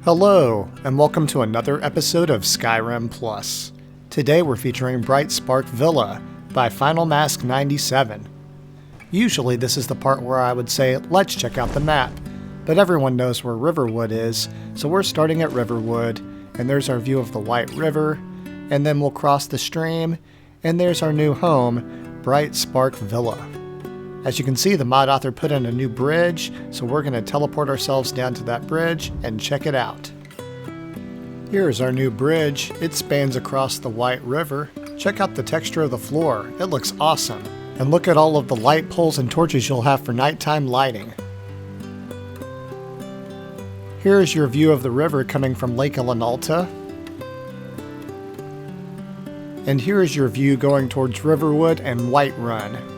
Hello, and welcome to another episode of Skyrim Plus. Today we're featuring Bright Spark Villa by Final Mask 97. Usually this is the part where I would say, let's check out the map, but everyone knows where Riverwood is, so we're starting at Riverwood, and there's our view of the White River, and then we'll cross the stream, and there's our new home, Bright Spark Villa. As you can see, the mod author put in a new bridge, so we're going to teleport ourselves down to that bridge and check it out. Here's our new bridge. It spans across the White River. Check out the texture of the floor. It looks awesome. And look at all of the light poles and torches you'll have for nighttime lighting. Here's your view of the river coming from Lake Ilinalta. And here is your view going towards Riverwood and Whiterun.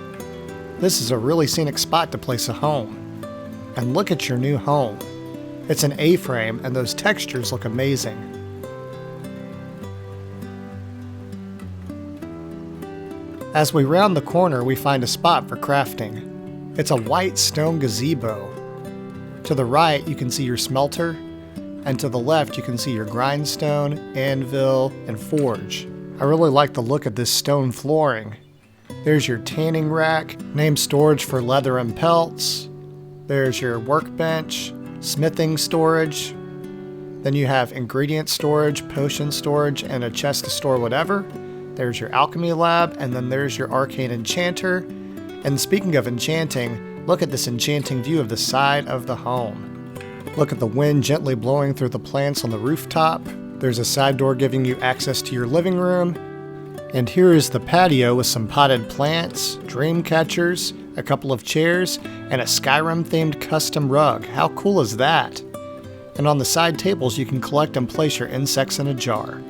This is a really scenic spot to place a home. And look at your new home. It's an A-frame and those textures look amazing. As we round the corner, we find a spot for crafting. It's a white stone gazebo. To the right, you can see your smelter, and to the left, you can see your grindstone, anvil, and forge. I really like the look of this stone flooring. There's your tanning rack, named storage for leather and pelts. There's your workbench, smithing storage. Then you have ingredient storage, potion storage, and a chest to store whatever. There's your alchemy lab, and then there's your arcane enchanter. And speaking of enchanting, look at this enchanting view of the side of the home. Look at the wind gently blowing through the plants on the rooftop. There's a side door giving you access to your living room. And here is the patio with some potted plants, dream catchers, a couple of chairs, and a Skyrim-themed custom rug. How cool is that? And on the side tables, you can collect and place your insects in a jar.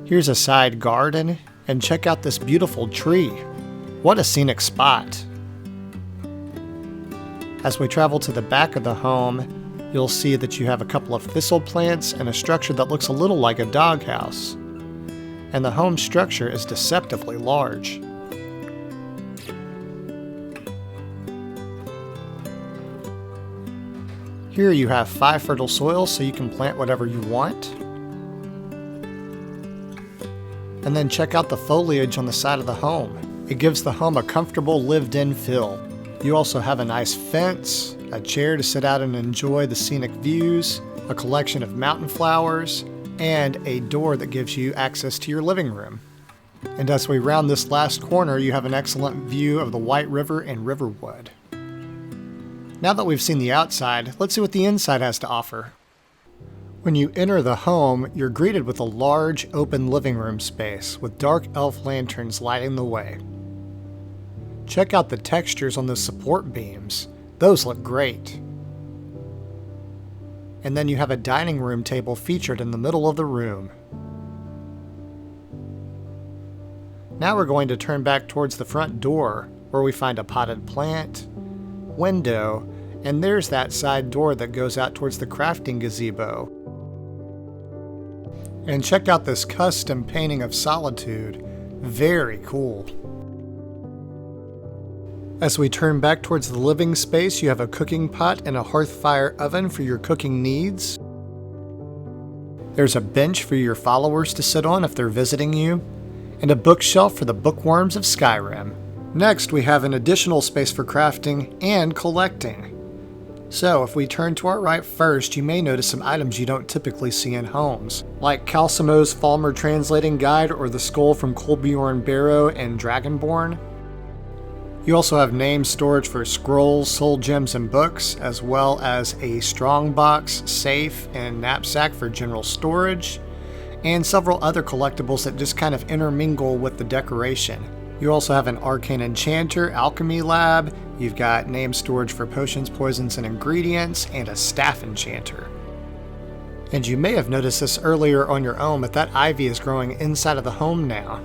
Here's a side garden, and check out this beautiful tree. What a scenic spot. As we travel to the back of the home, you'll see that you have a couple of thistle plants and a structure that looks a little like a doghouse. And the home structure is deceptively large. Here you have 5 fertile soils so you can plant whatever you want. And then check out the foliage on the side of the home. It gives the home a comfortable lived-in feel. You also have a nice fence, a chair to sit out and enjoy the scenic views, a collection of mountain flowers, and a door that gives you access to your living room. And as we round this last corner, you have an excellent view of the White River and Riverwood. Now that we've seen the outside, let's see what the inside has to offer. When you enter the home, you're greeted with a large, open living room space with dark elf lanterns lighting the way. Check out the textures on the support beams. Those look great. And then you have a dining room table featured in the middle of the room. Now we're going to turn back towards the front door, where we find a potted plant, window, and there's that side door that goes out towards the crafting gazebo. And check out this custom painting of Solitude. Very cool. As we turn back towards the living space, you have a cooking pot and a hearth fire oven for your cooking needs. There's a bench for your followers to sit on if they're visiting you, and a bookshelf for the bookworms of Skyrim. Next, we have an additional space for crafting and collecting. So, if we turn to our right first, you may notice some items you don't typically see in homes, like Calsimo's Falmer Translating Guide or the skull from Kolbjorn Barrow and Dragonborn. You also have name storage for scrolls, soul gems, and books, as well as a strongbox, safe, and knapsack for general storage, and several other collectibles that just kind of intermingle with the decoration. You also have an arcane enchanter, alchemy lab, you've got name storage for potions, poisons, and ingredients, and a staff enchanter. And you may have noticed this earlier on your own, but that ivy is growing inside of the home now.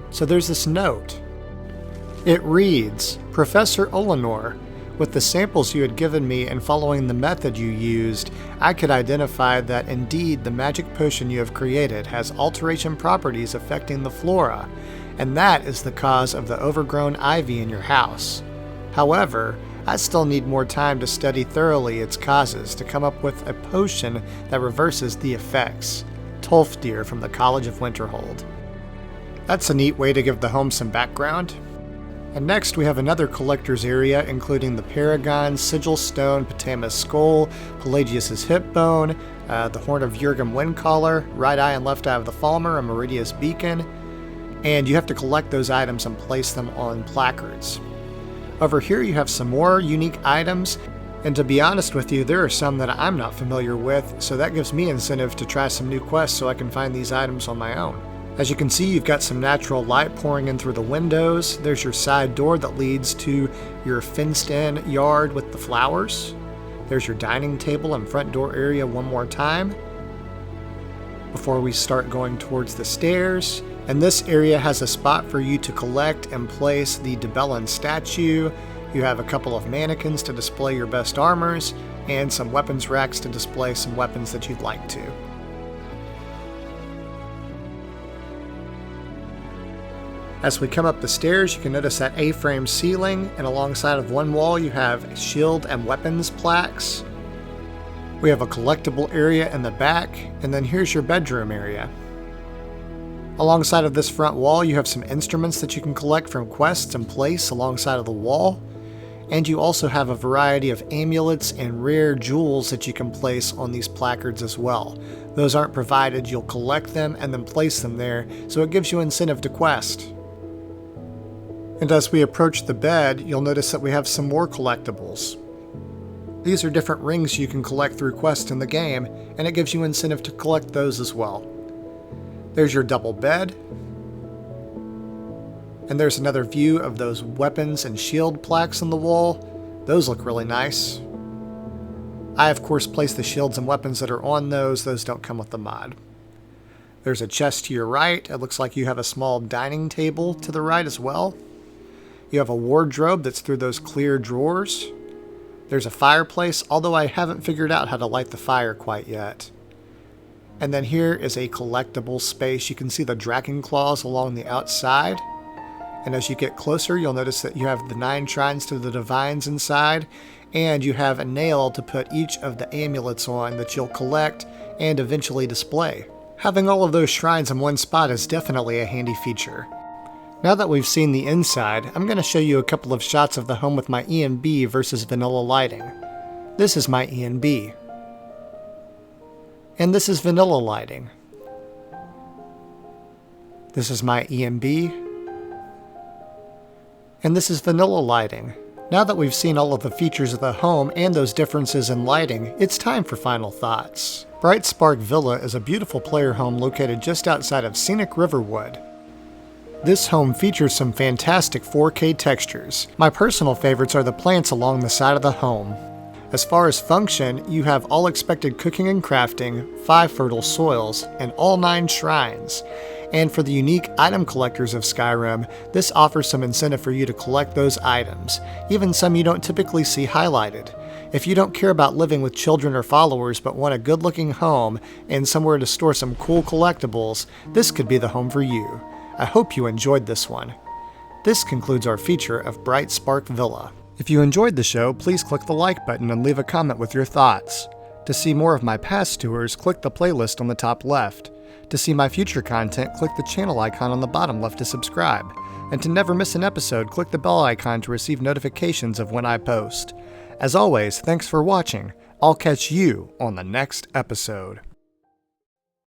So there's this note. It reads, Professor Olenor, with the samples you had given me and following the method you used, I could identify that indeed the magic potion you have created has alteration properties affecting the flora, and that is the cause of the overgrown ivy in your house. However, I still need more time to study thoroughly its causes to come up with a potion that reverses the effects. Tolfdir from the College of Winterhold. That's a neat way to give the home some background. And next we have another collector's area including the Paragon, Sigil Stone, Potama's Skull, Pelagius's Hip Bone, the Horn of Jurgum Windcaller, right eye and left eye of the Falmer, a Meridius Beacon, and you have to collect those items and place them on placards. Over here you have some more unique items, and to be honest with you, there are some that I'm not familiar with, so that gives me incentive to try some new quests so I can find these items on my own. As you can see, you've got some natural light pouring in through the windows. There's your side door that leads to your fenced-in yard with the flowers. There's your dining table and front door area one more time before we start going towards the stairs. And this area has a spot for you to collect and place the Debellan statue. You have a couple of mannequins to display your best armors, and some weapons racks to display some weapons that you'd like to. As we come up the stairs, you can notice that A-frame ceiling, and alongside of one wall you have shield and weapons plaques. We have a collectible area in the back, and then here's your bedroom area. Alongside of this front wall you have some instruments that you can collect from quests and place alongside of the wall, and you also have a variety of amulets and rare jewels that you can place on these placards as well. Those aren't provided, you'll collect them and then place them there, so it gives you incentive to quest. And as we approach the bed, you'll notice that we have some more collectibles. These are different rings you can collect through quests in the game, and it gives you incentive to collect those as well. There's your double bed, and there's another view of those weapons and shield plaques on the wall. Those look really nice. I of course placed the shields and weapons that are on those don't come with the mod. There's a chest to your right. It looks like you have a small dining table to the right as well. You have a wardrobe that's through those clear drawers. There's a fireplace, although I haven't figured out how to light the fire quite yet. And then here is a collectible space. You can see the dragon claws along the outside. And as you get closer, you'll notice that you have the 9 shrines to the divines inside, and you have a nail to put each of the amulets on that you'll collect and eventually display. Having all of those shrines in one spot is definitely a handy feature. Now that we've seen the inside, I'm going to show you a couple of shots of the home with my ENB versus vanilla lighting. This is my ENB. And this is vanilla lighting. This is my ENB. And this is vanilla lighting. Now that we've seen all of the features of the home and those differences in lighting, it's time for final thoughts. Bright Spark Villa is a beautiful player home located just outside of scenic Riverwood. This home features some fantastic 4K textures. My personal favorites are the plants along the side of the home. As far as function, you have all expected cooking and crafting, 5 fertile soils, and all 9 shrines. And for the unique item collectors of Skyrim, this offers some incentive for you to collect those items, even some you don't typically see highlighted. If you don't care about living with children or followers but want a good-looking home and somewhere to store some cool collectibles, this could be the home for you. I hope you enjoyed this one. This concludes our feature of Bright Spark Villa. If you enjoyed the show, please click the like button and leave a comment with your thoughts. To see more of my past tours, click the playlist on the top left. To see my future content, click the channel icon on the bottom left to subscribe. And to never miss an episode, click the bell icon to receive notifications of when I post. As always, thanks for watching. I'll catch you on the next episode.